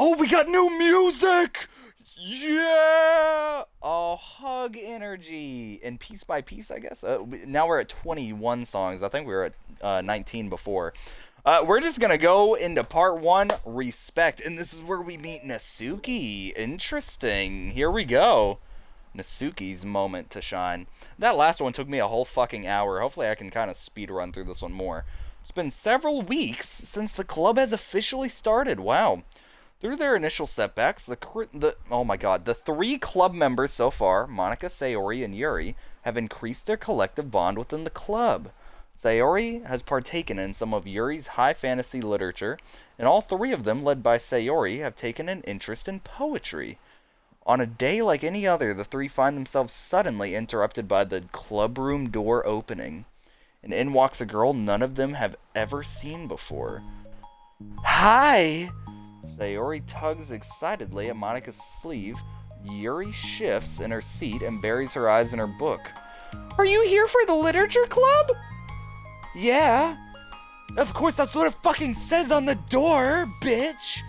Oh, we got new music! Yeah! Oh, hug energy. And piece by piece, I guess. Now we're at 21 songs. I think we were at 19 before. We're just gonna go into part one, respect. And this is where we meet Nasuki. Interesting. Here we go. Nasuki's moment to shine. That last one took me a whole fucking hour. Hopefully I can kind of speed run through this one more. It's been several weeks since the club has officially started. Wow. Through their initial setbacks, the three club members so far, Monika, Sayori, and Yuri, have increased their collective bond within the club. Sayori has partaken in some of Yuri's high fantasy literature, and all three of them, led by Sayori, have taken an interest in poetry. On a day like any other, the three find themselves suddenly interrupted by the clubroom door opening, and in walks a girl none of them have ever seen before. Hi! Sayori tugs excitedly at Monika's sleeve. Yuri shifts in her seat and buries her eyes in her book. Are you here for the literature club? Yeah. Of course, that's what it fucking says on the door, bitch!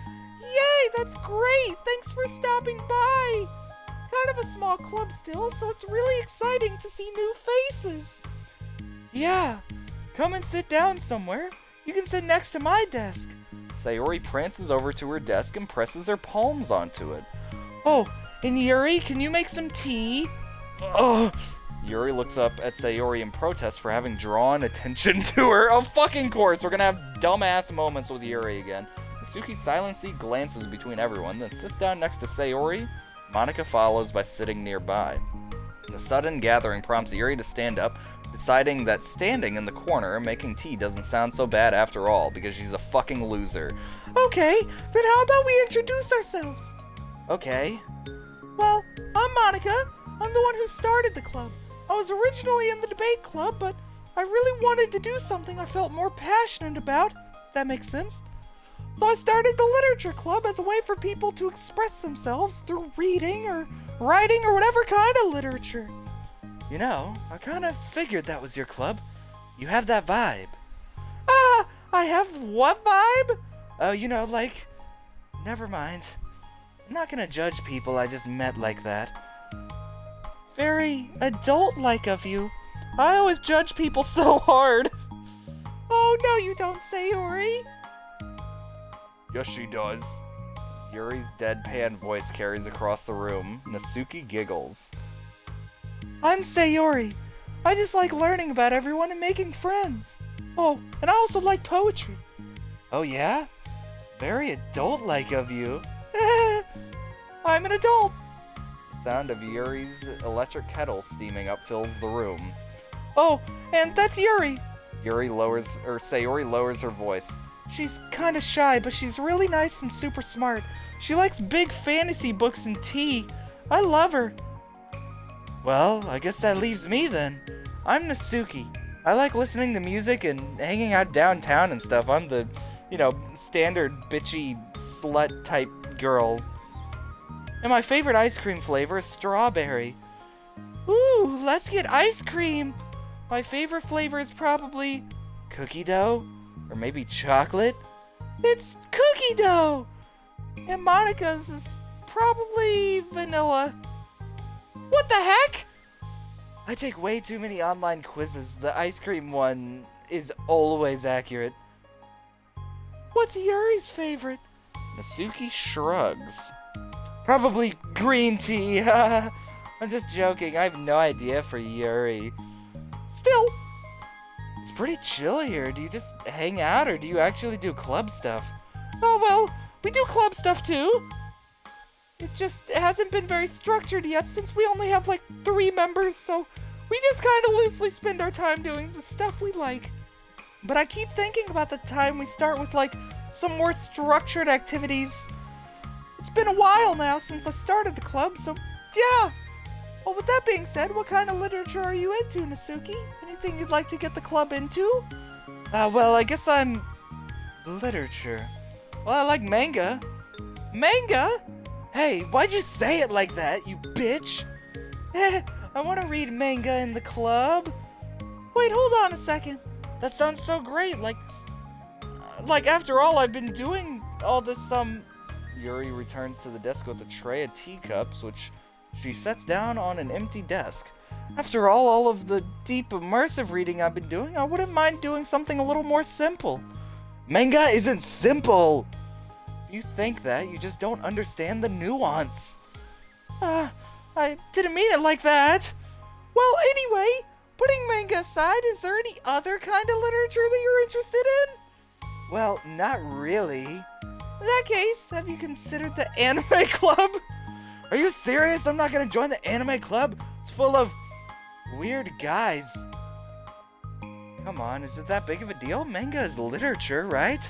Yay, that's great! Thanks for stopping by! It's kind of a small club still, so it's really exciting to see new faces. Yeah, come and sit down somewhere. You can sit next to my desk. Sayori prances over to her desk and presses her palms onto it. Oh, and Yuri, can you make some tea? Oh! Yuri looks up at Sayori in protest for having drawn attention to her. Of fucking course, we're gonna have dumbass moments with Yuri again. Nasuki silently glances between everyone, then sits down next to Sayori. Monika follows by sitting nearby. The sudden gathering prompts Yuri to stand up, deciding that standing in the corner making tea doesn't sound so bad after all, because she's a fucking loser. Okay, then how about we introduce ourselves? Okay. Well, I'm Monika. I'm the one who started the club. I was originally in the debate club, but I really wanted to do something I felt more passionate about, if that makes sense. So I started the literature club as a way for people to express themselves through reading or writing or whatever kind of literature. You know, I kind of figured that was your club. You have that vibe. Ah, I have what vibe? Oh, like... Never mind. I'm not gonna judge people I just met like that. Very adult-like of you. I always judge people so hard. Oh, no you don't, Sayori. Yes, she does. Yuri's deadpan voice carries across the room. Nasuki giggles. I'm Sayori. I just like learning about everyone and making friends. Oh, and I also like poetry. Oh yeah? Very adult-like of you. I'm an adult. The sound of Yuri's electric kettle steaming up fills the room. Oh, and that's Yuri. Sayori lowers her voice. She's kinda shy, but she's really nice and super smart. She likes big fantasy books and tea. I love her. Well, I guess that leaves me then. I'm Nasuki. I like listening to music and hanging out downtown and stuff. I'm the, standard bitchy slut type girl. And my favorite ice cream flavor is strawberry. Ooh, let's get ice cream. My favorite flavor is probably cookie dough or maybe chocolate. It's cookie dough. And Monika's is probably vanilla. What the heck? I take way too many online quizzes. The ice cream one is always accurate. What's Yuri's favorite? Nasuki shrugs. Probably green tea. I'm just joking. I have no idea for Yuri. Still, it's pretty chill here. Do you just hang out or do you actually do club stuff? Oh, well, we do club stuff too. It hasn't been very structured yet since we only have like 3 members, so we just kind of loosely spend our time doing the stuff we like. But I keep thinking about the time we start with like some more structured activities. It's been a while now since I started the club, so yeah. Well, with that being said, what kind of literature are you into, Nasuki? Anything you'd like to get the club into? Well, I guess I'm... literature. Well, I like manga. Manga? Hey, why'd you say it like that, you bitch? I want to read manga in the club. Wait, hold on a second. That sounds so great. Like after all, I've been doing all this, Yuri returns to the desk with a tray of teacups, which she sets down on an empty desk. After all of the deep immersive reading I've been doing, I wouldn't mind doing something a little more simple. Manga isn't simple! If you think that, you just don't understand the nuance. I didn't mean it like that. Well, anyway, putting manga aside, is there any other kind of literature that you're interested in? Well, not really. In that case, have you considered the anime club? Are you serious? I'm not gonna join the anime club. It's full of weird guys. Come on, is it that big of a deal? Manga is literature, right?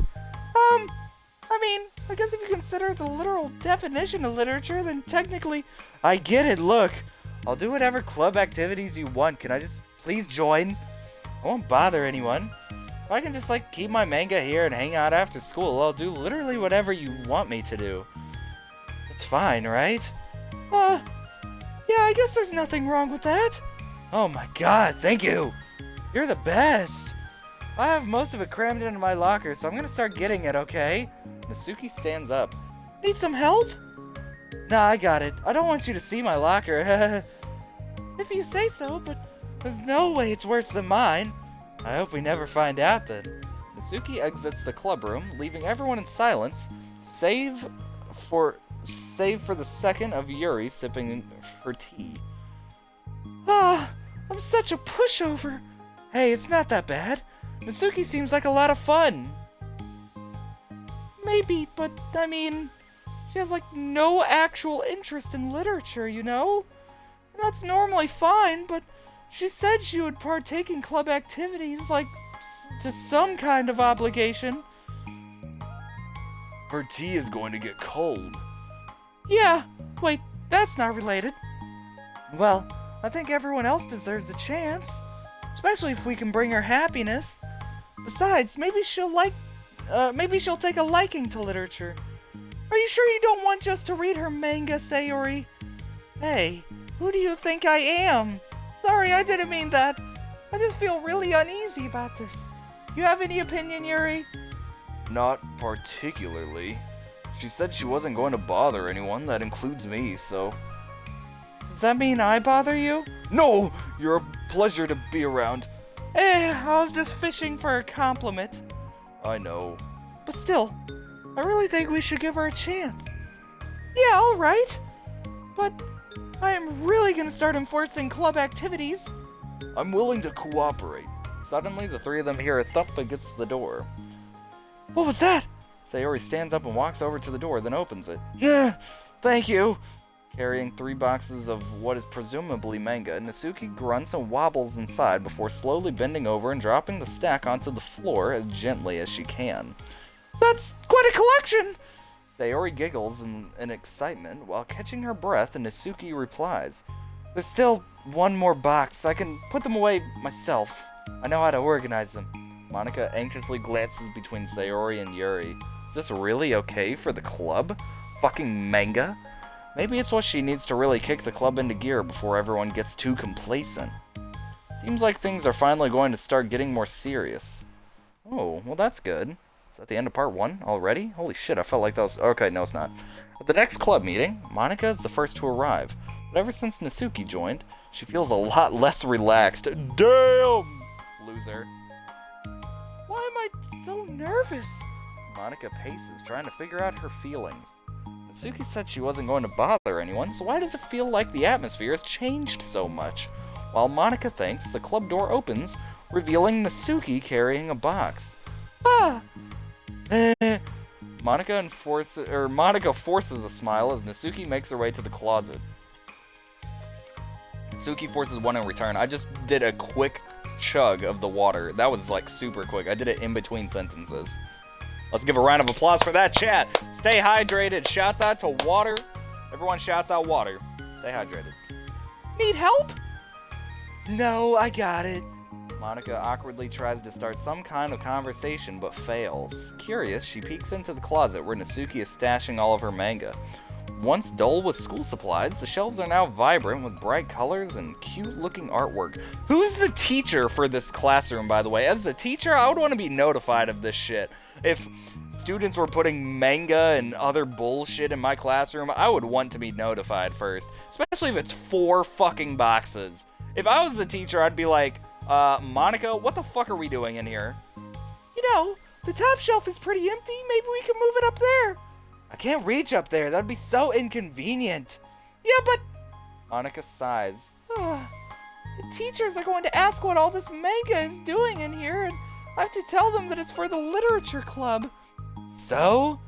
I guess if you consider the literal definition of literature, then technically, I get it. Look, I'll do whatever club activities you want. Can I just please join? I won't bother anyone. If I can just keep my manga here and hang out after school, I'll do literally whatever you want me to do. It's fine, right? Yeah, I guess there's nothing wrong with that. Oh my god, thank you. You're the best. I have most of it crammed into my locker, so I'm gonna start getting it, okay? Natsuki stands up. Need some help? Nah, I got it. I don't want you to see my locker. If you say so, but there's no way it's worse than mine. I hope we never find out then. Natsuki exits the club room, leaving everyone in silence, save for the second of Yuri sipping her tea. I'm such a pushover. Hey, it's not that bad. Natsuki seems like a lot of fun. Maybe, but she has no actual interest in literature, you know? And that's normally fine, but she said she would partake in club activities, to some kind of obligation. Her tea is going to get cold. Yeah, wait, that's not related. Well, I think everyone else deserves a chance, especially if we can bring her happiness. Besides, maybe she'll take a liking to literature. Are you sure you don't want just to read her manga, Sayori? Hey, who do you think I am? Sorry, I didn't mean that. I just feel really uneasy about this. You have any opinion, Yuri? Not particularly. She said she wasn't going to bother anyone, that includes me, so... Does that mean I bother you? No! You're a pleasure to be around. I was just fishing for a compliment. I know. But still, I really think we should give her a chance. Yeah, alright. But I am really gonna start enforcing club activities. I'm willing to cooperate. Suddenly, the three of them hear a thump against the door. What was that? Sayori stands up and walks over to the door, then opens it. Yeah, thank you. Carrying 3 boxes of what is presumably manga, Natsuki grunts and wobbles inside before slowly bending over and dropping the stack onto the floor as gently as she can. That's quite a collection! Sayori giggles in excitement while catching her breath, and Natsuki replies, There's still one more box. I can put them away myself. I know how to organize them. Monika anxiously glances between Sayori and Yuri. Is this really okay for the club? Fucking manga? Maybe it's what she needs to really kick the club into gear before everyone gets too complacent. Seems like things are finally going to start getting more serious. Oh, well that's good. Is that the end of part 1 already? Holy shit, I felt like that was... Okay, no it's not. At the next club meeting, Monika is the first to arrive. But ever since Natsuki joined, she feels a lot less relaxed. Damn! Loser. Why am I so nervous? Monika paces, trying to figure out her feelings. Natsuki said she wasn't going to bother anyone, so why does it feel like the atmosphere has changed so much? While Monika thinks, the club door opens, revealing Natsuki carrying a box. Monika forces a smile as Natsuki makes her way to the closet. Natsuki forces one in return. I just did a quick chug of the water. That was super quick. I did it in between sentences. Let's give a round of applause for that, chat. Stay hydrated. Shouts out to water. Everyone shouts out water. Stay hydrated. Need help? No, I got it. Monika awkwardly tries to start some kind of conversation, but fails. Curious, she peeks into the closet where Natsuki is stashing all of her manga. Once dull with school supplies, the shelves are now vibrant with bright colors and cute-looking artwork. Who's the teacher for this classroom, by the way? As the teacher, I would want to be notified of this shit. If students were putting manga and other bullshit in my classroom, I would want to be notified first. Especially if it's 4 fucking boxes. If I was the teacher, I'd be like, Monica, what the fuck are we doing in here? You know, the top shelf is pretty empty. Maybe we can move it up there. I can't reach up there. That'd be so inconvenient. Yeah, but... Monica sighs. The teachers are going to ask what all this manga is doing in here, and I have to tell them that it's for the literature club. So?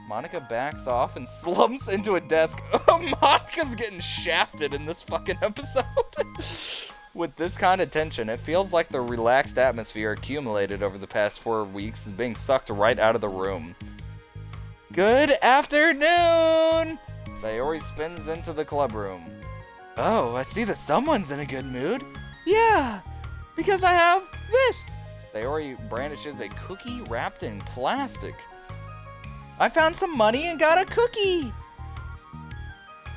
Monica backs off and slumps into a desk. Monica's getting shafted in this fucking episode. With this kind of tension, it feels like the relaxed atmosphere accumulated over the past 4 weeks is being sucked right out of the room. Good afternoon! Sayori spins into the club room. Oh, I see that someone's in a good mood. Yeah, because I have this. Sayori brandishes a cookie wrapped in plastic. I found some money and got a cookie.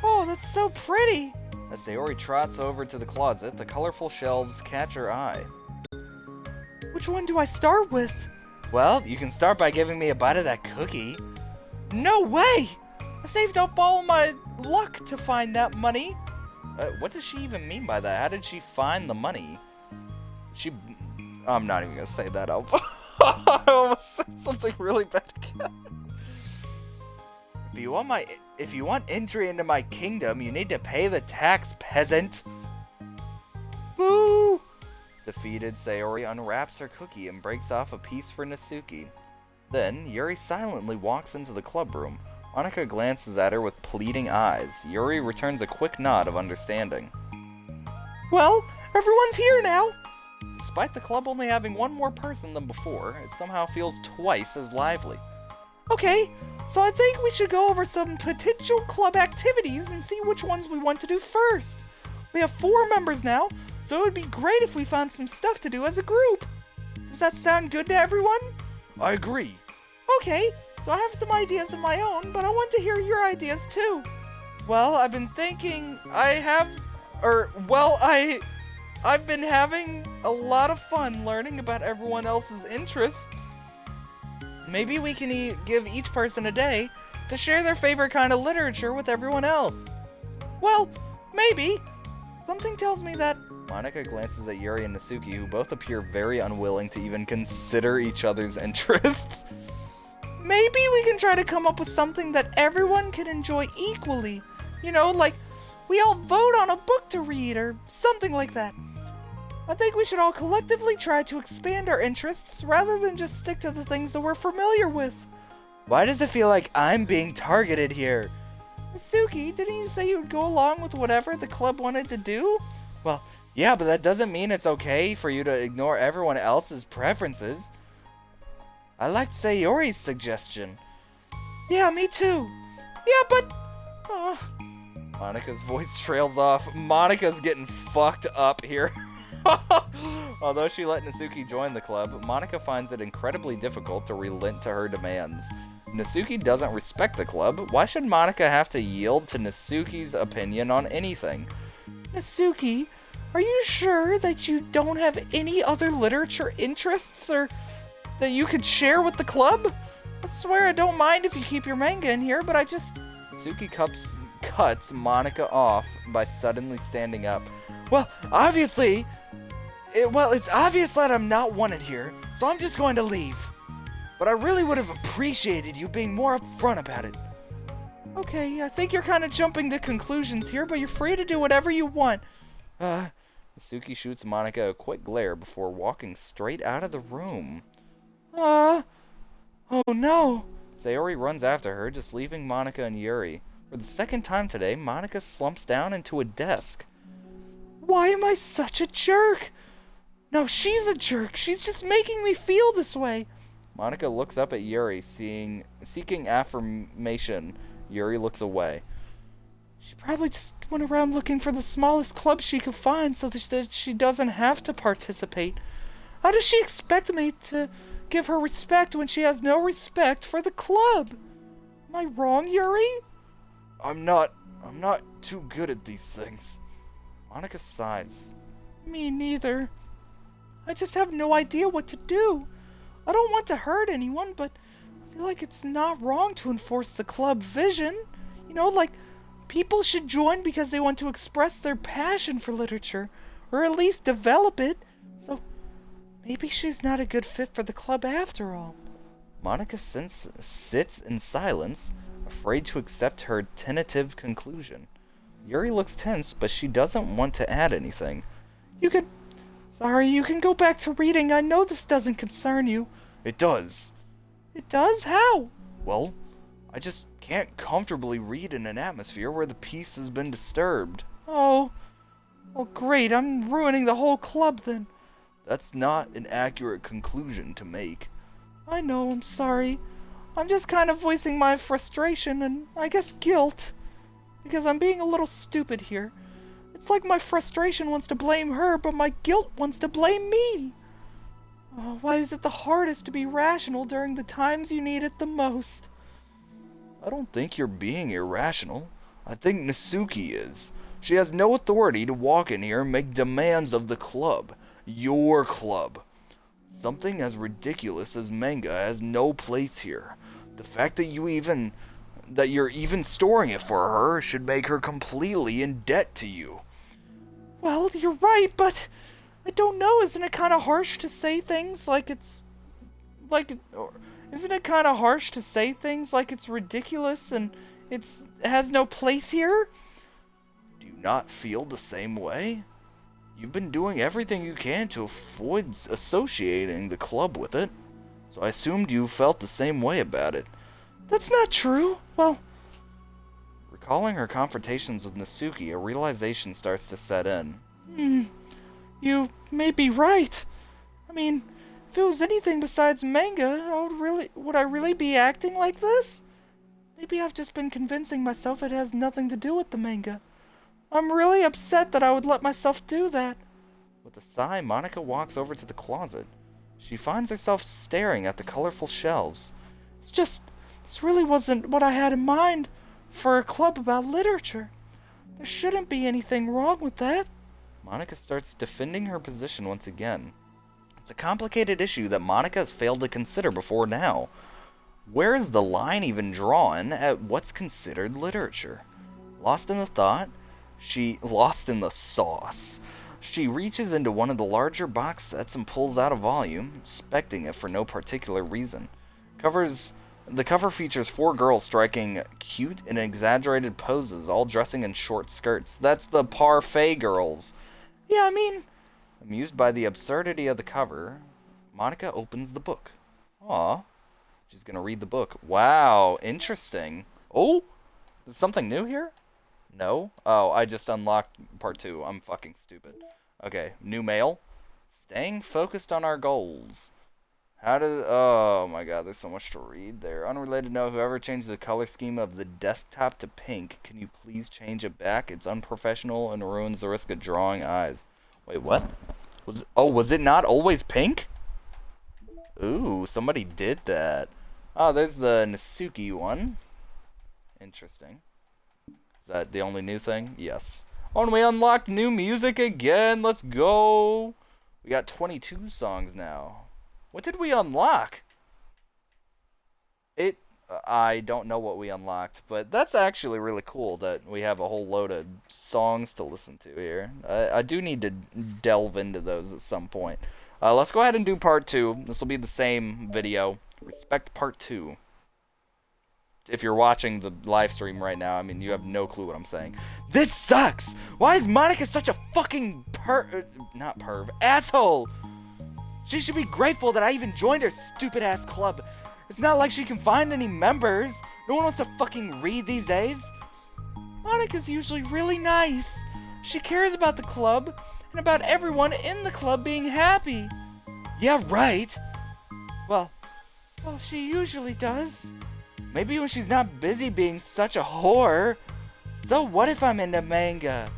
Oh, that's so pretty. As Sayori trots over to the closet, the colorful shelves catch her eye. Which one do I start with? Well, you can start by giving me a bite of that cookie. No way! I saved up all my luck to find that money. What does she even mean by that? How did she find the money? I'm not even gonna say that out. I almost said something really bad again. If you want entry into my kingdom, you need to pay the tax, peasant. Boo! Defeated, Sayori unwraps her cookie and breaks off a piece for Natsuki. Then, Yuri silently walks into the club room. Monica glances at her with pleading eyes. Yuri returns a quick nod of understanding. Well, everyone's here now! Despite the club only having one more person than before, it somehow feels twice as lively. Okay, so I think we should go over some potential club activities and see which ones we want to do first. We have 4 members now, so it would be great if we found some stuff to do as a group. Does that sound good to everyone? I agree. Okay, so I have some ideas of my own, but I want to hear your ideas too. Well, I've been thinking I've been having a lot of fun learning about everyone else's interests. Maybe we can give each person a day to share their favorite kind of literature with everyone else. Well, maybe. Something tells me that... Monica glances at Yuri and Natsuki, who both appear very unwilling to even consider each other's interests. Maybe we can try to come up with something that everyone can enjoy equally. You know, like we all vote on a book to read or something like that. I think we should all collectively try to expand our interests rather than just stick to the things that we're familiar with. Why does it feel like I'm being targeted here? Natsuki, didn't you say you would go along with whatever the club wanted to do? Well, yeah, but that doesn't mean it's okay for you to ignore everyone else's preferences. I liked Sayori's suggestion. Yeah, me too. Yeah, but... Monica's voice trails off. Monica's getting fucked up here. Although she let Natsuki join the club, Monica finds it incredibly difficult to relent to her demands. Natsuki doesn't respect the club. Why should Monica have to yield to Natsuki's opinion on anything? Natsuki, are you sure that you don't have any other literature interests or that you could share with the club? I swear I don't mind if you keep your manga in here, but Natsuki cuts Monica off by suddenly standing up. Well, it's obvious that I'm not wanted here, so I'm just going to leave. But I really would have appreciated you being more upfront about it. Okay, I think you're kind of jumping to conclusions here, but you're free to do whatever you want. Natsuki shoots Monica a quick glare before walking straight out of the room. Oh no. Sayori runs after her, just leaving Monica and Yuri. For the second time today, Monica slumps down into a desk. Why am I such a jerk? No, she's a jerk. She's just making me feel this way. Monica looks up at Yuri, seeking affirmation. Yuri looks away. She probably just went around looking for the smallest club she could find so that she doesn't have to participate. How does she expect me to give her respect when she has no respect for the club? Am I wrong, Yuri? I'm not too good at these things. Monica sighs. Me neither. I just have no idea what to do. I don't want to hurt anyone, but I feel like it's not wrong to enforce the club vision. Like, people should join because they want to express their passion for literature, or at least develop it. So maybe she's not a good fit for the club after all. Monica sits in silence, afraid to accept her tentative conclusion. Yuri looks tense, but she doesn't want to add anything. You can. Sorry, you can go back to reading. I know this doesn't concern you. It does. It does? How? Well, I just can't comfortably read in an atmosphere where the peace has been disturbed. Oh. Oh, great. I'm ruining the whole club then. That's not an accurate conclusion to make. I know, I'm sorry. I'm just kind of voicing my frustration and, I guess, guilt. Because I'm being a little stupid here. It's like my frustration wants to blame her, but my guilt wants to blame me. Oh, why is it the hardest to be rational during the times you need it the most? I don't think you're being irrational. I think Natsuki is. She has no authority to walk in here and make demands of the club. Your club. Something as ridiculous as manga has no place here. The fact that you're even storing it for her should make her completely in debt to you. Well, you're right, but I don't know. Isn't it kind of harsh to say things like it's isn't it kind of harsh to say things like it's ridiculous and it has no place here? Do you not feel the same way? You've been doing everything you can to avoid associating the club with it, so I assumed you felt the same way about it. That's not true. Well, recalling her confrontations with Natsuki, a realization starts to set in. You may be right. I mean, if it was anything besides manga, would I really be acting like this? Maybe I've just been convincing myself it has nothing to do with the manga. I'm really upset that I would let myself do that. With a sigh, Monica walks over to the closet. She finds herself staring at the colorful shelves. This really wasn't what I had in mind for a club about literature. There shouldn't be anything wrong with that. Monica starts defending her position once again. It's a complicated issue that Monica has failed to consider before now. Where is the line even drawn at what's considered literature? Lost in the sauce. She reaches into one of the larger box sets and pulls out a volume, inspecting it for no particular reason. The cover features 4 girls striking cute and exaggerated poses, all dressing in short skirts. That's the Parfait girls. Yeah, I mean... Amused by the absurdity of the cover, Monica opens the book. Aw. She's gonna read the book. Wow, interesting. Oh? Is something new here? No? Oh, I just unlocked part 2. I'm fucking stupid. Okay, new mail. Staying focused on our goals. Oh my god, there's so much to read there. Unrelated note, whoever changed the color scheme of the desktop to pink, can you please change it back? It's unprofessional and ruins the risk of drawing eyes. Wait, what? Was it not always pink? Ooh, somebody did that. Oh, there's the Natsuki one. Interesting. Is that the only new thing? Yes. Oh, and we unlocked new music again. Let's go. We got 22 songs now. What did we unlock? I don't know what we unlocked, but that's actually really cool that we have a whole load of songs to listen to here. I do need to delve into those at some point. Let's go ahead and do part 2. This will be the same video. Respect part 2. If you're watching the live stream right now, I mean, you have no clue what I'm saying. This sucks! Why is Monica such a fucking not perv, asshole! She should be grateful that I even joined her stupid-ass club. It's not like she can find any members. No one wants to fucking read these days. Monica's usually really nice. She cares about the club and about everyone in the club being happy. Yeah, right. Well, she usually does. Maybe when she's not busy being such a whore. So what if I'm into manga?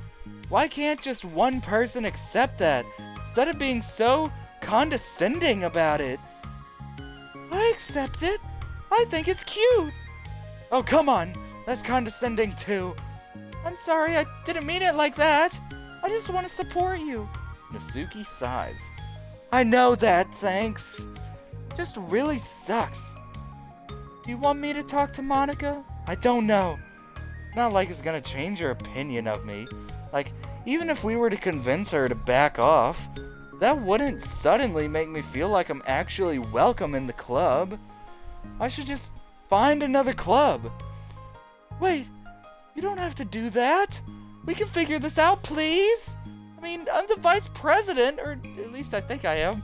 Why can't just one person accept that, instead of being so condescending about it? I accept it. I think it's cute. Oh, come on. That's condescending too. I'm sorry, I didn't mean it like that. I just want to support you. Natsuki sighs. I know that, thanks. just really sucks. Do you want me to talk to Monica? I don't know. It's not like it's gonna change her opinion of me. Like, even if we were to convince her to back off, that wouldn't suddenly make me feel like I'm actually welcome in the club. I should just find another club. Wait, you don't have to do that. We can figure this out, please. I mean, I'm the vice president, or at least I think I am.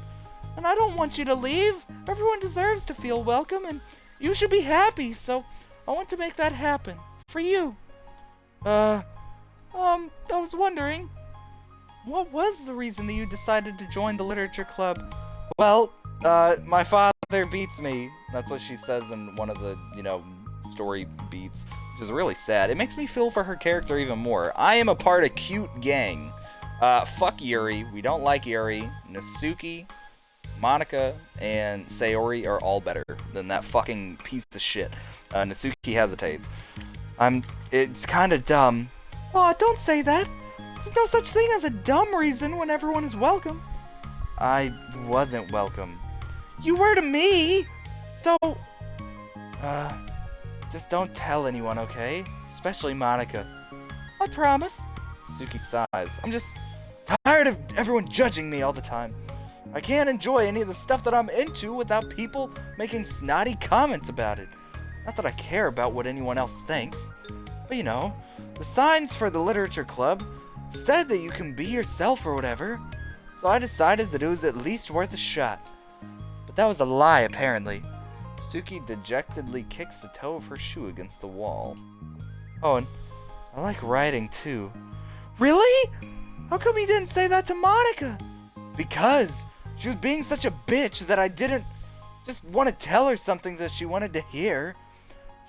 And I don't want you to leave. Everyone deserves to feel welcome, and you should be happy, so I want to make that happen. For you. I was wondering, what was the reason that you decided to join the literature club? Well, my father beats me. That's what she says in one of the, story beats, which is really sad. It makes me feel for her character even more. I am a part of Cute Gang. Fuck Yuri. We don't like Yuri. Natsuki, Monica, and Sayori are all better than that fucking piece of shit. Natsuki hesitates. It's kind of dumb. Aw, don't say that. There's no such thing as a dumb reason when everyone is welcome. I wasn't welcome. You were to me! So... just don't tell anyone, okay? Especially Monica. I promise. Suki sighs. I'm just tired of everyone judging me all the time. I can't enjoy any of the stuff that I'm into without people making snotty comments about it. Not that I care about what anyone else thinks. But the signs for the literature club said that you can be yourself or whatever. So I decided that it was at least worth a shot. But that was a lie, apparently. Suki dejectedly kicks the toe of her shoe against the wall. Oh, and I like writing too. Really? How come you didn't say that to Monica? Because she was being such a bitch that I didn't just want to tell her something that she wanted to hear.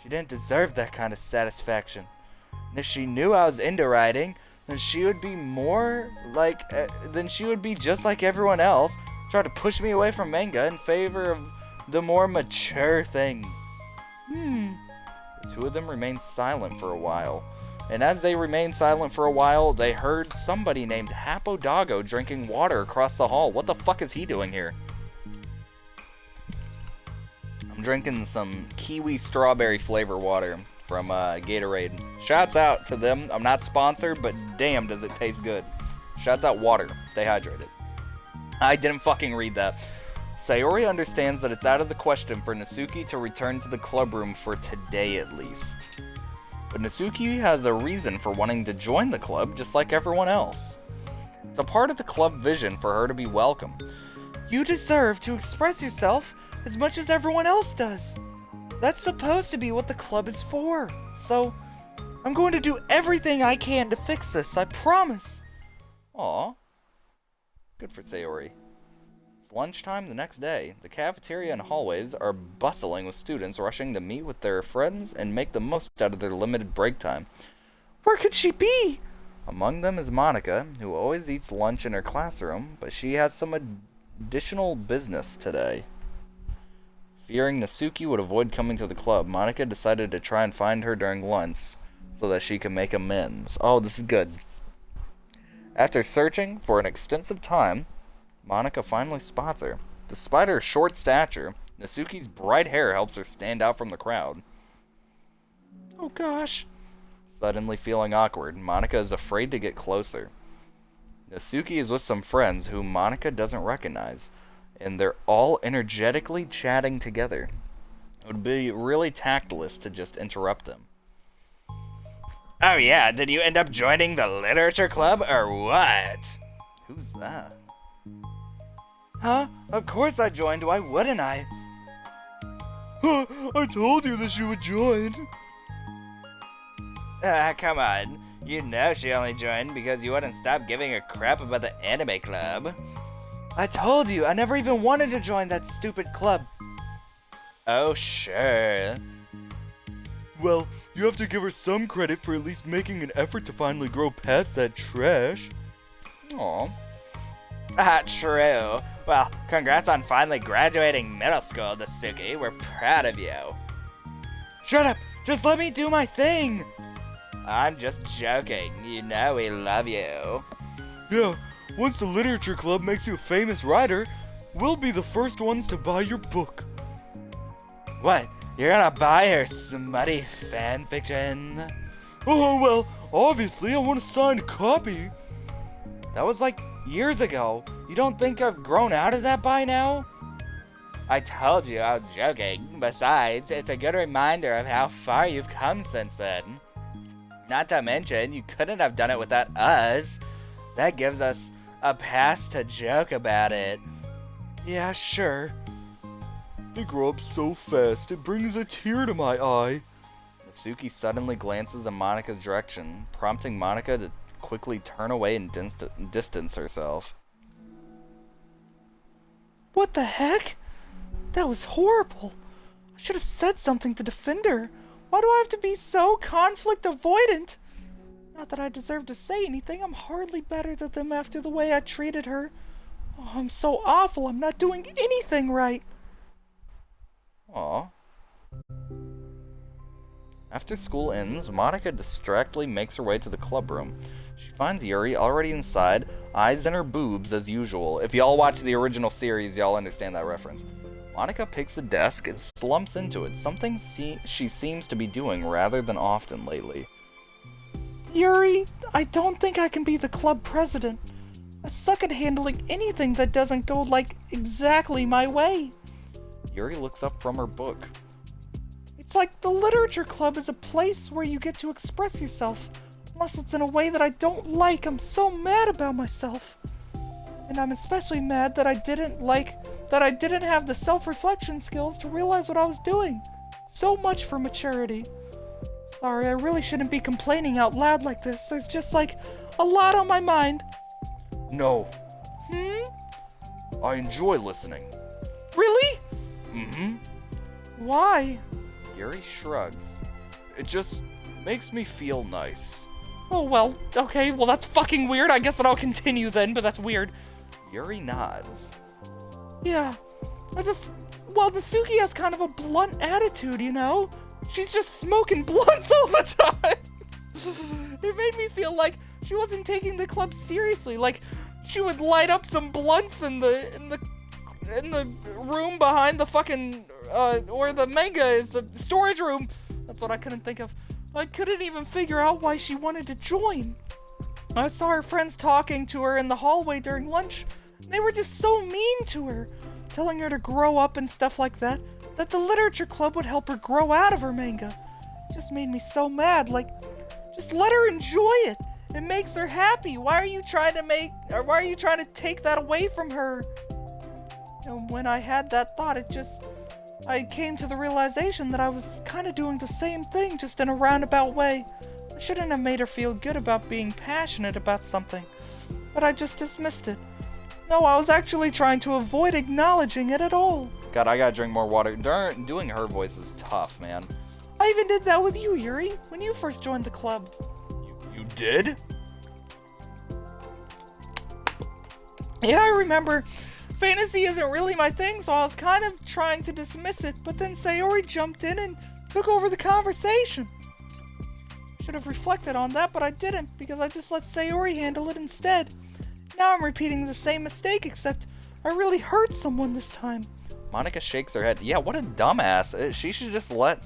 She didn't deserve that kind of satisfaction. And if she knew I was into writing, then she would be then she would be just like everyone else, try to push me away from manga in favor of the more mature thing. The two of them remained silent for a while. And as they remained silent for a while, they heard somebody named Hapodago drinking water across the hall. What the fuck is he doing here? I'm drinking some kiwi strawberry flavor water from Gatorade. Shouts out to them. I'm not sponsored, but damn does it taste good. Shouts out water. Stay hydrated. I didn't fucking read that. Sayori understands that it's out of the question for Natsuki to return to the club room for today at least. But Natsuki has a reason for wanting to join the club just like everyone else. It's a part of the club vision for her to be welcome. You deserve to express yourself as much as everyone else does. That's supposed to be what the club is for. So, I'm going to do everything I can to fix this, I promise. Aw. Good for Sayori. It's lunchtime the next day. The cafeteria and hallways are bustling with students rushing to meet with their friends and make the most out of their limited break time. Where could she be? Among them is Monica, who always eats lunch in her classroom, but she has some additional business today. Fearing Natsuki would avoid coming to the club, Monica decided to try and find her during lunch so that she could make amends. Oh, this is good. After searching for an extensive time, Monica finally spots her. Despite her short stature, Natsuki's bright hair helps her stand out from the crowd. Oh gosh. Suddenly feeling awkward, Monica is afraid to get closer. Natsuki is with some friends whom Monica doesn't recognize, and they're all energetically chatting together. It would be really tactless to just interrupt them. Oh yeah, did you end up joining the literature club or what? Who's that? Huh? Of course I joined, why wouldn't I? I told you that she would join. Come on. You know she only joined because you wouldn't stop giving her crap about the anime club. I told you, I never even wanted to join that stupid club. Oh, sure. Well, you have to give her some credit for at least making an effort to finally grow past that trash. Aw. True. Well, congrats on finally graduating middle school, Natsuki. We're proud of you. Shut up! Just let me do my thing! I'm just joking. You know we love you. Yeah, once the literature club makes you a famous writer, We'll be the first ones to buy your book. What? You're gonna buy her smutty fanfiction? Oh, well, obviously I want a signed copy. That was like years ago. You don't think I've grown out of that by now? I told you I was joking. Besides, it's a good reminder of how far you've come since then. Not to mention, you couldn't have done it without us. That gives us a pass to joke about it. Yeah, sure. They grow up so fast, it brings a tear to my eye. Natsuki suddenly glances in Monika's direction, prompting Monika to quickly turn away and distance herself. What the heck? That was horrible. I should have said something to defend her. Why do I have to be so conflict avoidant? Not that I deserve to say anything. I'm hardly better than them after the way I treated her. Oh, I'm so awful. I'm not doing anything right. Aw. After school ends, Monika distractedly makes her way to the club room. She finds Yuri already inside, eyes in her boobs as usual. If y'all watch the original series, y'all understand that reference. Monika picks a desk and slumps into it, something she seems to be doing rather than often lately. Yuri, I don't think I can be the club president. I suck at handling anything that doesn't go, exactly my way. Yuri looks up from her book. It's like the literature club is a place where you get to express yourself. Unless it's in a way that I don't like, I'm so mad about myself. And I'm especially mad that I didn't have the self-reflection skills to realize what I was doing. So much for maturity. Sorry, I really shouldn't be complaining out loud like this. There's just, a lot on my mind. No. I enjoy listening. Really? Mm-hmm. Why? Yuri shrugs. It just makes me feel nice. Oh, well, okay, well that's fucking weird. I guess that I'll continue then, but that's weird. Yuri nods. Yeah, Natsuki has kind of a blunt attitude, you know? She's just smoking blunts all the time. It made me feel like she wasn't taking the club seriously. Like, she would light up some blunts in the room behind the fucking, where the manga is, the storage room. That's what I couldn't think of. I couldn't even figure out why she wanted to join. I saw her friends talking to her in the hallway during lunch. They were just so mean to her, telling her to grow up and stuff like that the literature club would help her grow out of her manga. It just made me so mad. Just let her enjoy it. It makes her happy. Why are you trying to take that away from her? And when I had that thought, I came to the realization that I was kind of doing the same thing, just in a roundabout way. I shouldn't have made her feel good about being passionate about something, but I just dismissed it. No, I was actually trying to avoid acknowledging it at all. God, I gotta drink more water. Doing her voice is tough, man. I even did that with you, Yuri, when you first joined the club. You did? Yeah, I remember. Fantasy isn't really my thing, so I was kind of trying to dismiss it, but then Sayori jumped in and took over the conversation. Should have reflected on that, but I didn't, because I just let Sayori handle it instead. Now I'm repeating the same mistake, except I really hurt someone this time. Monika shakes her head. Yeah, what a dumbass. She should just let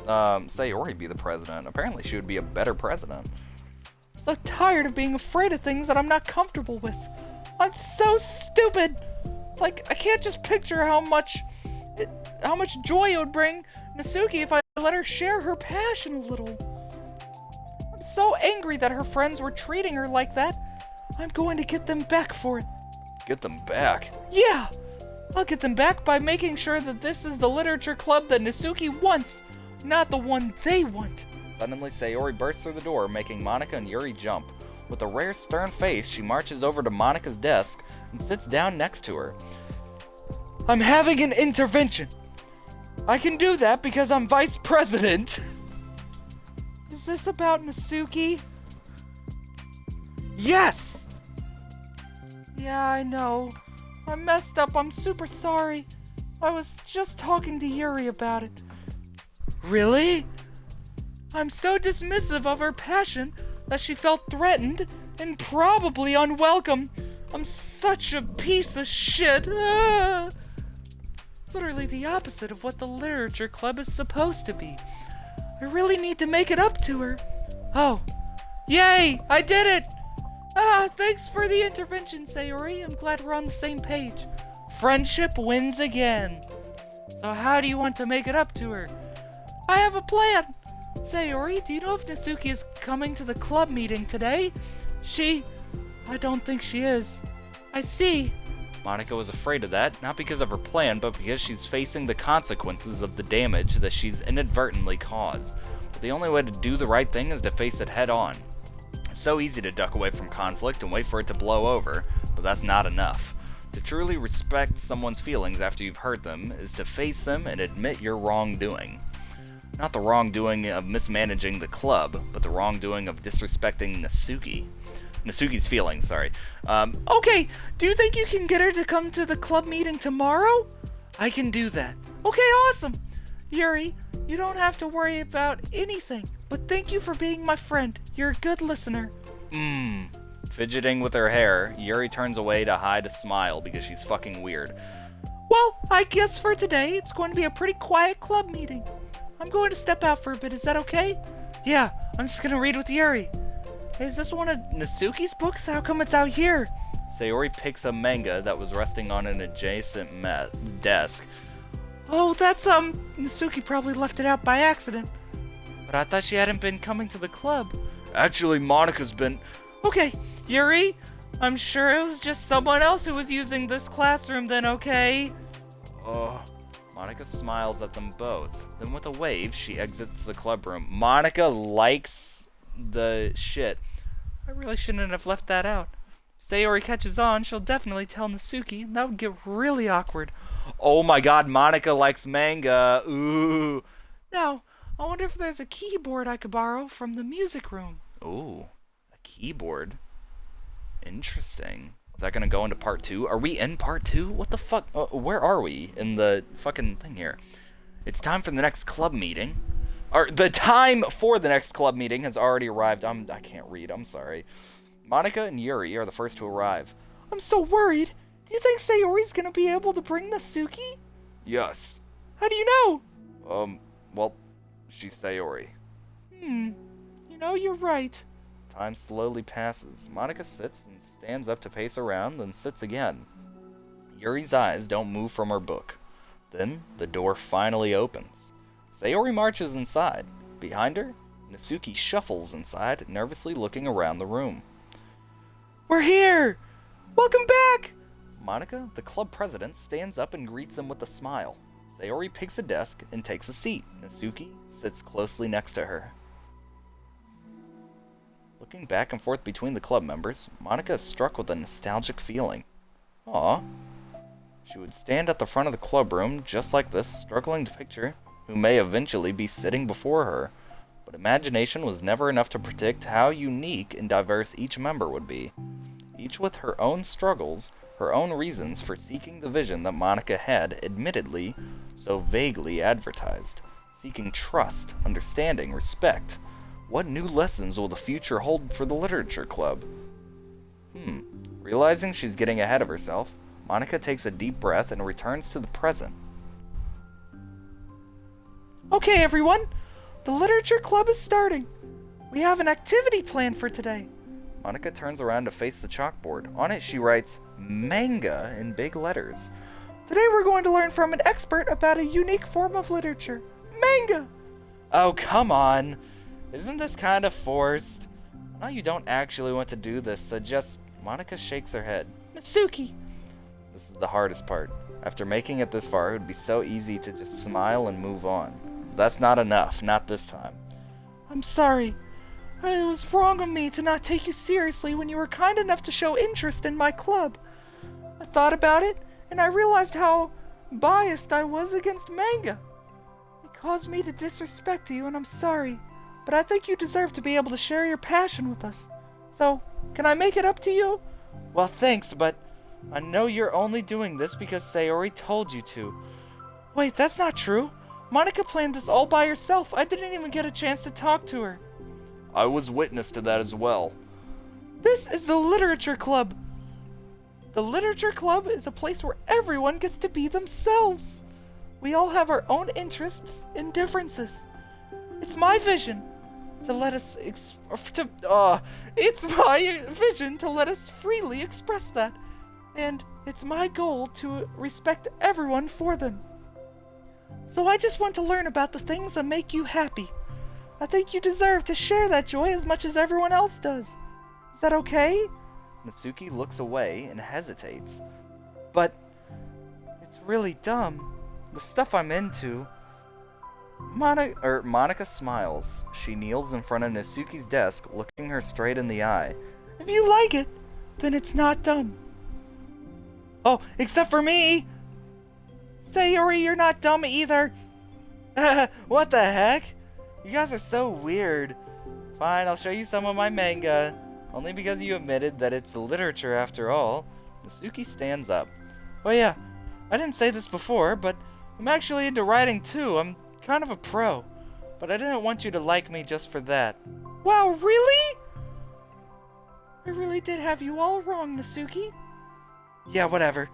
Sayori be the president. Apparently she would be a better president. I'm so tired of being afraid of things that I'm not comfortable with. I'm so stupid. I can't just picture how much joy it would bring Natsuki if I let her share her passion a little. I'm so angry that her friends were treating her like that. I'm going to get them back for it. Get them back? Yeah! I'll get them back by making sure that this is the literature club that Natsuki wants, not the one they want. Suddenly, Sayori bursts through the door, making Monika and Yuri jump. With a rare stern face, she marches over to Monika's desk and sits down next to her. I'm having an intervention. I can do that because I'm vice president. Is this about Natsuki? Yes! Yeah, I know. I messed up. I'm super sorry. I was just talking to Yuri about it. Really? I'm so dismissive of her passion that she felt threatened and probably unwelcome. I'm such a piece of shit. Ah! Literally the opposite of what the literature club is supposed to be. I really need to make it up to her. Oh, yay! I did it! Ah, thanks for the intervention, Sayori. I'm glad we're on the same page. Friendship wins again. So how do you want to make it up to her? I have a plan. Sayori, do you know if Natsuki is coming to the club meeting today? I don't think she is. I see. Monica was afraid of that, not because of her plan, but because she's facing the consequences of the damage that she's inadvertently caused. But the only way to do the right thing is to face it head on. It's so easy to duck away from conflict and wait for it to blow over, but that's not enough. To truly respect someone's feelings after you've hurt them is to face them and admit your wrongdoing. Not the wrongdoing of mismanaging the club, but the wrongdoing of disrespecting Natsuki's feelings, sorry. Okay, do you think you can get her to come to the club meeting tomorrow? I can do that. Okay, awesome. Yuri, you don't have to worry about anything, but thank you for being my friend. You're a good listener. Fidgeting with her hair, Yuri turns away to hide a smile because she's fucking weird. Well, I guess for today, it's going to be a pretty quiet club meeting. I'm going to step out for a bit, is that okay? Yeah, I'm just gonna read with Yuri. Hey, is this one of Natsuki's books? How come it's out here? Sayori picks a manga that was resting on an adjacent desk. Oh, that's, Natsuki probably left it out by accident. But I thought she hadn't been coming to the club. Actually, Monica's been... Okay, Yuri, I'm sure it was just someone else who was using this classroom then, okay? Monica smiles at them both. Then with a wave, she exits the club room. Monica likes the shit. I really shouldn't have left that out. If Sayori catches on, she'll definitely tell Natsuki, and that would get really awkward. Oh my god, Monica likes manga. Ooh. Now, I wonder if there's a keyboard I could borrow from the music room. Ooh, a keyboard. Interesting. Is that gonna go into part 2? Are we in part 2? What the fuck? Where are we in the fucking thing here? It's time for the next club meeting. Or the time for the next club meeting has already arrived. I can't read. I'm sorry. Monica and Yuri are the first to arrive. I'm so worried. Do you think Sayori's gonna be able to bring Natsuki? Yes. How do you know? Well, she's Sayori. You know, you're right. Time slowly passes. Monica sits and stands up to pace around, then sits again. Yuri's eyes don't move from her book. Then, the door finally opens. Sayori marches inside. Behind her, Natsuki shuffles inside, nervously looking around the room. We're here! Welcome back! Monica, the club president, stands up and greets them with a smile. Sayori picks a desk and takes a seat. Natsuki sits closely next to her. Looking back and forth between the club members, Monica is struck with a nostalgic feeling. Aw. She would stand at the front of the club room just like this, struggling to picture who may eventually be sitting before her, but imagination was never enough to predict how unique and diverse each member would be, each with her own struggles, her own reasons for seeking the vision that Monica had, admittedly, so vaguely advertised, seeking trust, understanding, respect. What new lessons will the future hold for the literature club? Realizing she's getting ahead of herself, Monica takes a deep breath and returns to the present. Okay, everyone. The literature club is starting. We have an activity planned for today. Monica turns around to face the chalkboard. On it, she writes, manga in big letters. Today we're going to learn from an expert about a unique form of literature. Manga! Oh, come on. Isn't this kind of forced? I know you don't actually want to do this, so just... Monica shakes her head. Natsuki! This is the hardest part. After making it this far, it would be so easy to just smile and move on. But that's not enough, not this time. I'm sorry. It was wrong of me to not take you seriously when you were kind enough to show interest in my club. I thought about it, and I realized how biased I was against manga. It caused me to disrespect you, and I'm sorry. But I think you deserve to be able to share your passion with us. So, can I make it up to you? Well, thanks, but I know you're only doing this because Sayori told you to. Wait, that's not true. Monica planned this all by herself. I didn't even get a chance to talk to her. I was witness to that as well. This is the literature club. The Literature Club is a place where everyone gets to be themselves. We all have our own interests and differences. It's my vision to let us freely express that. And it's my goal to respect everyone for them. So I just want to learn about the things that make you happy. I think you deserve to share that joy as much as everyone else does. Is that okay? Natsuki looks away and hesitates. But it's really dumb. The stuff I'm into. Monica smiles. She kneels in front of Natsuki's desk, looking her straight in the eye. If you like it, then it's not dumb. Oh, except for me! Sayori, you're not dumb either. What the heck? You guys are so weird. Fine, I'll show you some of my manga. Only because you admitted that it's literature after all. Natsuki stands up. Oh yeah, I didn't say this before, but I'm actually into writing too. I'm kind of a pro. But I didn't want you to like me just for that. Wow, really? I really did have you all wrong, Natsuki. Yeah, whatever.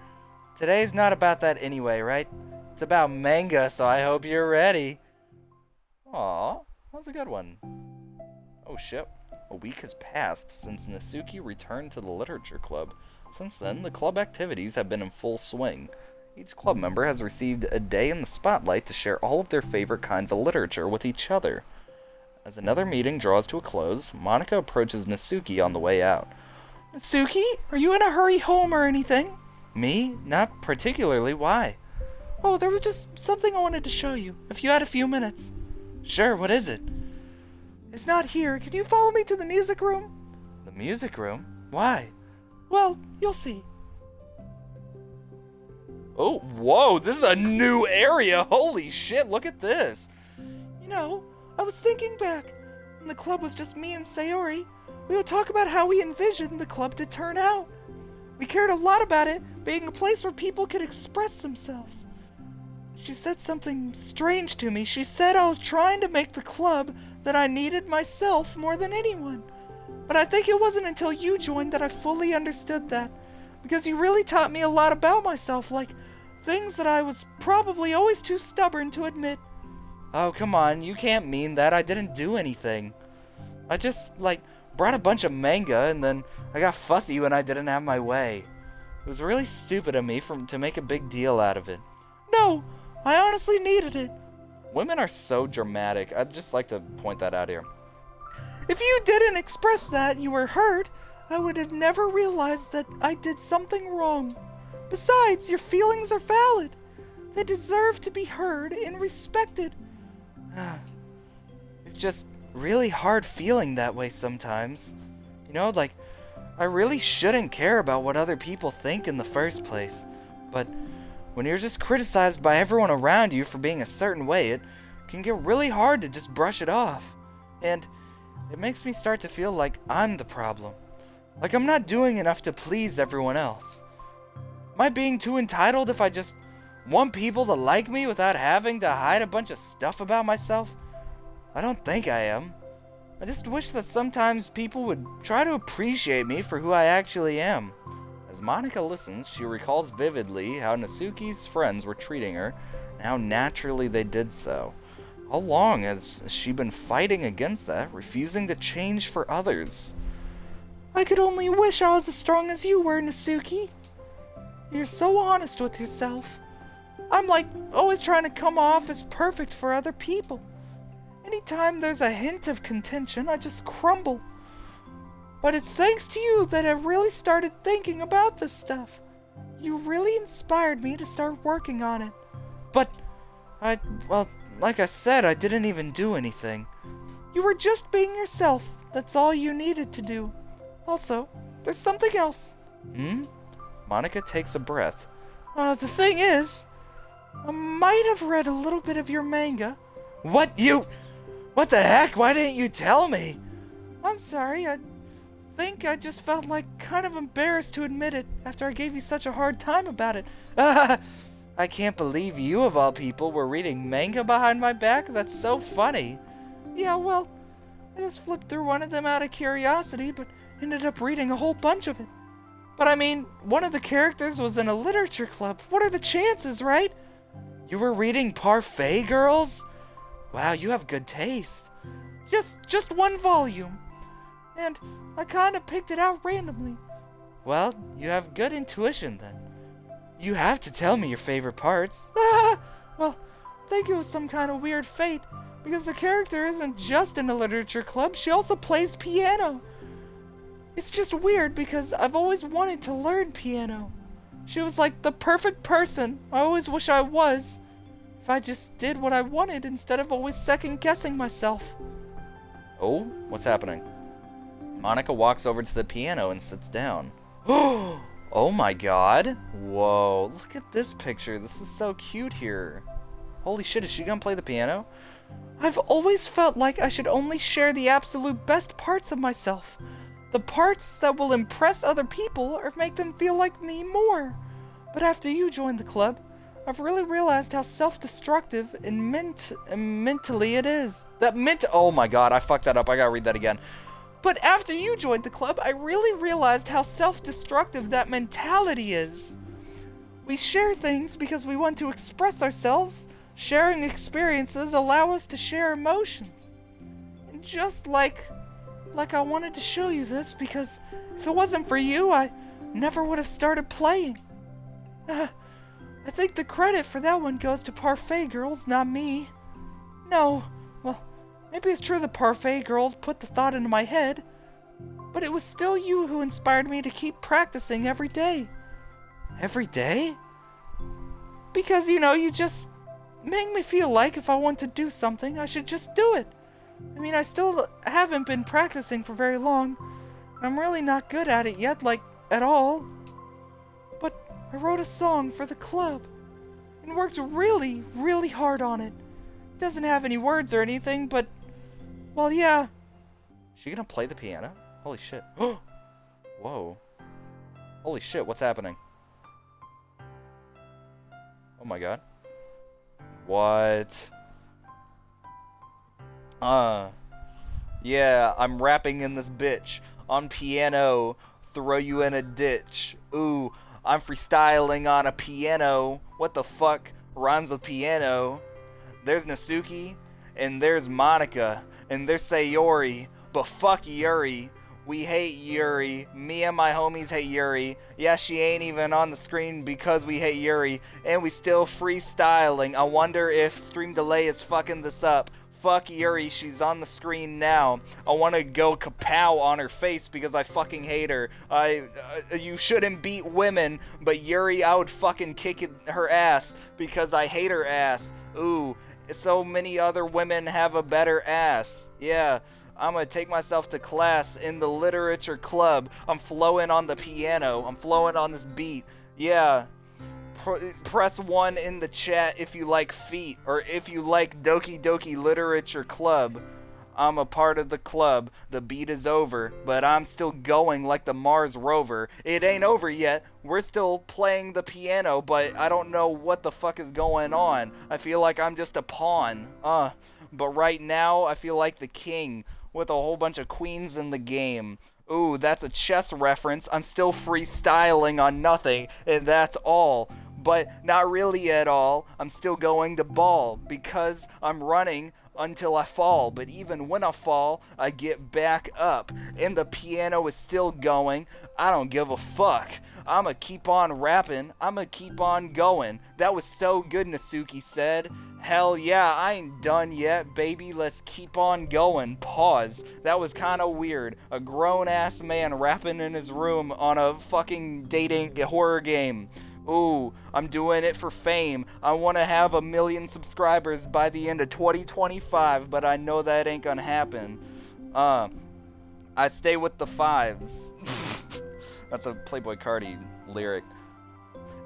Today's not about that anyway, right? It's about manga, so I hope you're ready. Aw, that was a good one. Oh shit. A week has passed since Natsuki returned to the Literature Club. Since then, the club activities have been in full swing. Each club member has received a day in the spotlight to share all of their favorite kinds of literature with each other. As another meeting draws to a close, Monica approaches Natsuki on the way out. Natsuki, are you in a hurry home or anything? Me? Not particularly. Why? Oh, there was just something I wanted to show you, if you had a few minutes. Sure, what is it? It's not here. Can you follow me to the music room? The music room? Why? Well, you'll see. Oh, whoa, this is a new area. Holy shit, look at this. You know, I was thinking back. When the club was just me and Sayori, we would talk about how we envisioned the club to turn out. We cared a lot about it being a place where people could express themselves. She said something strange to me. She said I was trying to make the club that I needed myself more than anyone. But I think it wasn't until you joined that I fully understood that. Because you really taught me a lot about myself, like things that I was probably always too stubborn to admit. Oh, come on, you can't mean that. I didn't do anything. I just, brought a bunch of manga, and then I got fussy when I didn't have my way. It was really stupid of me to make a big deal out of it. No, I honestly needed it. Women are so dramatic. I'd just like to point that out here. If you didn't express that you were hurt, I would have never realized that I did something wrong. Besides, your feelings are valid. They deserve to be heard and respected. It's just really hard feeling that way sometimes. You know, I really shouldn't care about what other people think in the first place. But when you're just criticized by everyone around you for being a certain way, it can get really hard to just brush it off. And it makes me start to feel like I'm the problem. Like I'm not doing enough to please everyone else. Am I being too entitled if I just want people to like me without having to hide a bunch of stuff about myself? I don't think I am. I just wish that sometimes people would try to appreciate me for who I actually am. As Monica listens, she recalls vividly how Natsuki's friends were treating her, and how naturally they did so. How long has she been fighting against that, refusing to change for others? I could only wish I was as strong as you were, Natsuki. You're so honest with yourself. I'm always trying to come off as perfect for other people. Anytime there's a hint of contention, I just crumble. But it's thanks to you that I really started thinking about this stuff. You really inspired me to start working on it. But, like I said, I didn't even do anything. You were just being yourself. That's all you needed to do. Also, there's something else. Monica takes a breath. The thing is, I might have read a little bit of your manga. What the heck? Why didn't you tell me? I'm sorry, I think I just felt kind of embarrassed to admit it after I gave you such a hard time about it. I can't believe you, of all people, were reading manga behind my back. That's so funny. Yeah, well, I just flipped through one of them out of curiosity, but ended up reading a whole bunch of it. But I mean, one of the characters was in a literature club. What are the chances, right? You were reading Parfait Girls? Wow, you have good taste. Just one volume. And I kind of picked it out randomly. Well, you have good intuition then. You have to tell me your favorite parts. Well, I think it was some kind of weird fate, because the character isn't just in a literature club, she also plays piano. It's just weird because I've always wanted to learn piano. She was like the perfect person I always wish I was, if I just did what I wanted instead of always second-guessing myself. Oh, what's happening? Monica walks over to the piano and sits down. Oh my god. Whoa, look at this picture. This is so cute here. Holy shit, is she gonna play the piano? I've always felt like I should only share the absolute best parts of myself. The parts that will impress other people or make them feel like me more. But after you joined the club, I've really realized how self-destructive and mentally it is. Oh my god, I fucked that up. I gotta read that again. But after you joined the club, I really realized how self-destructive that mentality is. We share things because we want to express ourselves. Sharing experiences allow us to share emotions. And just like I wanted to show you this because if it wasn't for you, I never would have started playing. I think the credit for that one goes to Parfait Girls, not me. No, well, maybe it's true the Parfait Girls put the thought into my head, but it was still you who inspired me to keep practicing every day. Every day? Because, you just make me feel like if I want to do something, I should just do it. I mean, I still haven't been practicing for very long. I'm really not good at it yet, like, at all. But I wrote a song for the club and worked really, really hard on it. It doesn't have any words or anything, but, well, yeah. She gonna play the piano? Holy shit. Whoa. Holy shit, what's happening? Oh my god. What? Yeah, I'm rapping in this bitch. On piano, throw you in a ditch. Ooh, I'm freestyling on a piano. What the fuck rhymes with piano? There's Nasuki, and there's Monica, and there's Sayori, but fuck Yuri. We hate Yuri. Me and my homies hate Yuri. Yeah, she ain't even on the screen because we hate Yuri. And we still freestyling. I wonder if stream delay is fucking this up. Fuck Yuri, she's on the screen now. I want to go kapow on her face because I fucking hate her. You shouldn't beat women, but Yuri, I would fucking kick her ass because I hate her ass. Ooh, so many other women have a better ass. Yeah. I'm gonna take myself to class in the literature club. I'm flowing on the piano. I'm flowing on this beat. Yeah. Press 1 in the chat if you like feet, or if you like Doki Doki Literature Club. I'm a part of the club. The beat is over, but I'm still going like the Mars rover. It ain't over yet. We're still playing the piano, but I don't know what the fuck is going on. I feel like I'm just a pawn. But right now, I feel like the king, with a whole bunch of queens in the game. Ooh, that's a chess reference. I'm still freestyling on nothing, and that's all. But not really at all. I'm still going to ball, because I'm running until I fall. But even when I fall, I get back up, and the piano is still going. I don't give a fuck. I'ma keep on rapping. I'ma keep on going. That was so good, Nasuki said. Hell yeah, I ain't done yet, baby. Let's keep on going. Pause. That was kinda weird. A grown-ass man rapping in his room on a fucking dating horror game. Ooh, I'm doing it for fame. I want to have 1 million subscribers by the end of 2025, but I know that ain't gonna happen. I stay with the fives. That's a Playboi Carti lyric.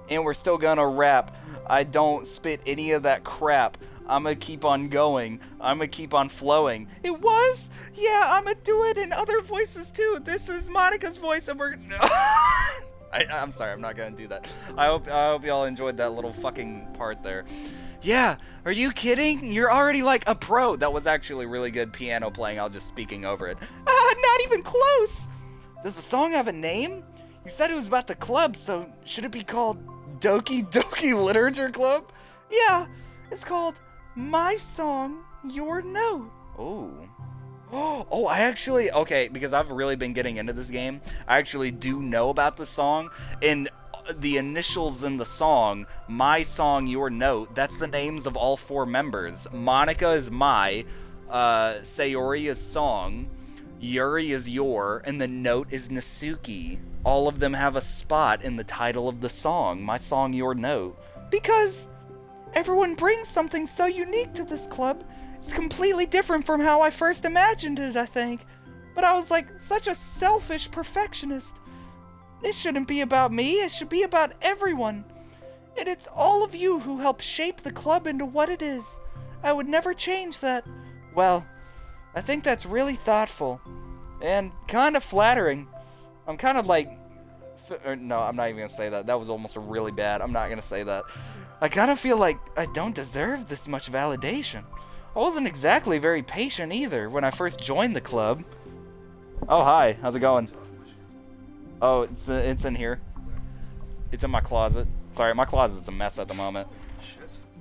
And we're still gonna rap. I don't spit any of that crap. I'ma keep on going. I'ma keep on flowing. It was? Yeah, I'ma do it in other voices too. This is Monica's voice and we're... I'm sorry, I'm not gonna do that. I hope y'all enjoyed that little fucking part there. Yeah, are you kidding? You're already like a pro. That was actually really good piano playing. I was just speaking over it. Not even close. Does the song have a name? You said it was about the club, so should it be called Doki Doki Literature Club? Yeah, it's called My Song, Your Note. Oh. Oh, I actually, okay, because I've really been getting into this game, I actually do know about the song, and the initials in the song, My Song, Your Note, that's the names of all four members. Monica is My, Sayori is Song, Yuri is Your, and the note is Nasuki. All of them have a spot in the title of the song, My Song, Your Note. Because everyone brings something so unique to this club. It's completely different from how I first imagined it, I think. But I was like such a selfish perfectionist. It shouldn't be about me, it should be about everyone. And it's all of you who help shape the club into what it is. I would never change that. Well, I think that's really thoughtful. And kind of flattering. I'm kind of like... no, I'm not even going to say that. That was almost really bad. I'm not going to say that. I kind of feel like I don't deserve this much validation. I wasn't exactly very patient either when I first joined the club. Oh, hi. How's it going? Oh, it's in here. It's in my closet. Sorry, my closet's a mess at the moment.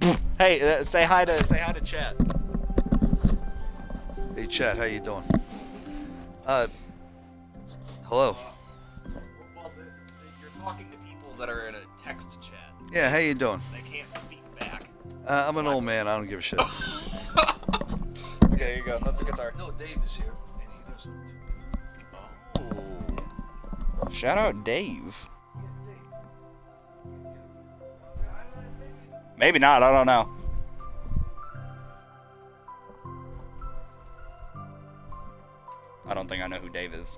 Shit. Hey, say hi to chat. Hey, chat. How you doing? Hello. Well, you're talking to people that are in a text chat. Yeah, how you doing? They can't speak back. I'm an old man. I don't give a shit. Okay, here you go. That's the guitar. No, Dave is here, and he does something too. Oh. Shout out Dave. Maybe not, I don't know. I don't think I know who Dave is.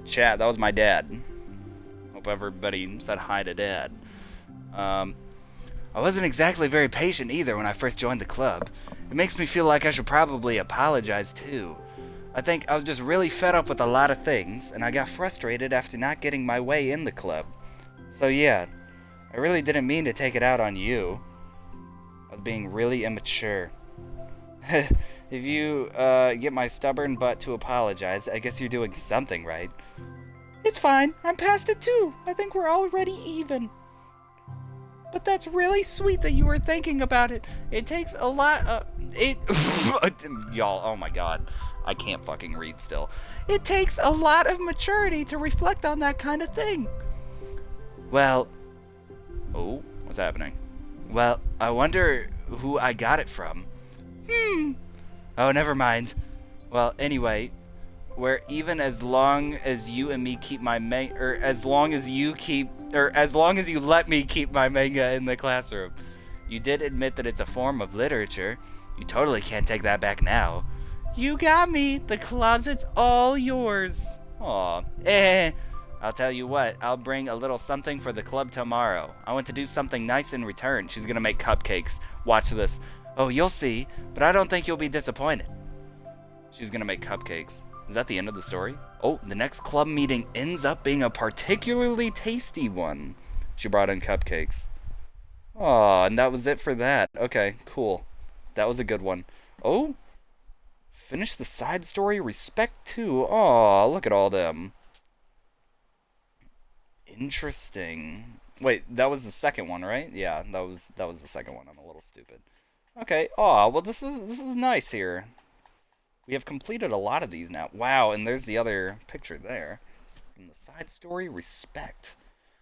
Chat, that was my dad. Hope everybody said hi to Dad. I wasn't exactly very patient either when I first joined the club. It makes me feel like I should probably apologize too. I think I was just really fed up with a lot of things, and I got frustrated after not getting my way in the club. So yeah, I really didn't mean to take it out on you. I was being really immature. If you get my stubborn butt to apologize, I guess you're doing something right. It's fine. I'm past it too. I think we're already even. But that's really sweet that you were thinking about it. It takes a lot Y'all, oh my god. I can't fucking read still. It takes a lot of maturity to reflect on that kind of thing. Well... Oh, what's happening? Well, I wonder who I got it from. Oh, never mind. Well, anyway, where even as long as you and me keep my as long as you let me keep my manga in the classroom. You did admit that it's a form of literature. You totally can't take that back now. You got me. The closet's all yours. Aw. I'll tell you what, I'll bring a little something for the club tomorrow. I want to do something nice in return. She's gonna make cupcakes. Watch this. Oh, you'll see, but I don't think you'll be disappointed. She's gonna make cupcakes. Is that the end of the story? Oh, the next club meeting ends up being a particularly tasty one. She brought in cupcakes. Oh, and that was it for that. Okay, cool. That was a good one. Oh, finish the side story. Respect too. Oh, look at all them. Interesting. Wait, that was the second one, right? Yeah, that was the second one. I'm a little stupid. Okay. Oh, well, this is nice here. We have completed a lot of these now. Wow, and there's the other picture there. And the side story, respect.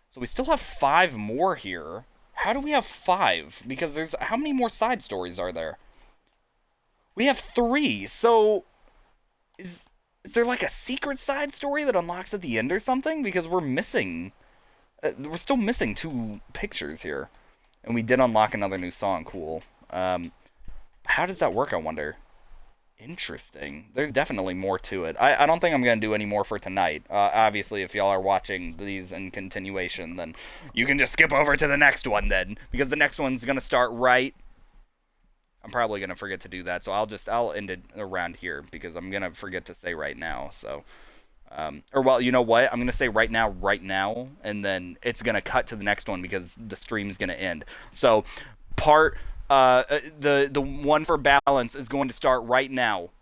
So we still have 5 more here. How do we have 5? Because there's... How many more side stories are there? We have 3, so... Is there like a secret side story that unlocks at the end or something? Because we're missing... we're still missing 2 pictures here. And we did unlock another new song. Cool. How does that work, I wonder? Interesting. There's definitely more to it. I don't think I'm going to do any more for tonight. Obviously, if y'all are watching these in continuation, then you can just skip over to the next one then. Because the next one's going to start right... I'm probably going to forget to do that, so I'll end it around here, because I'm going to forget to say right now, so... or, well, you know what? I'm going to say right now, and then it's going to cut to the next one, because the stream's going to end. So, the one for balance is going to start right now.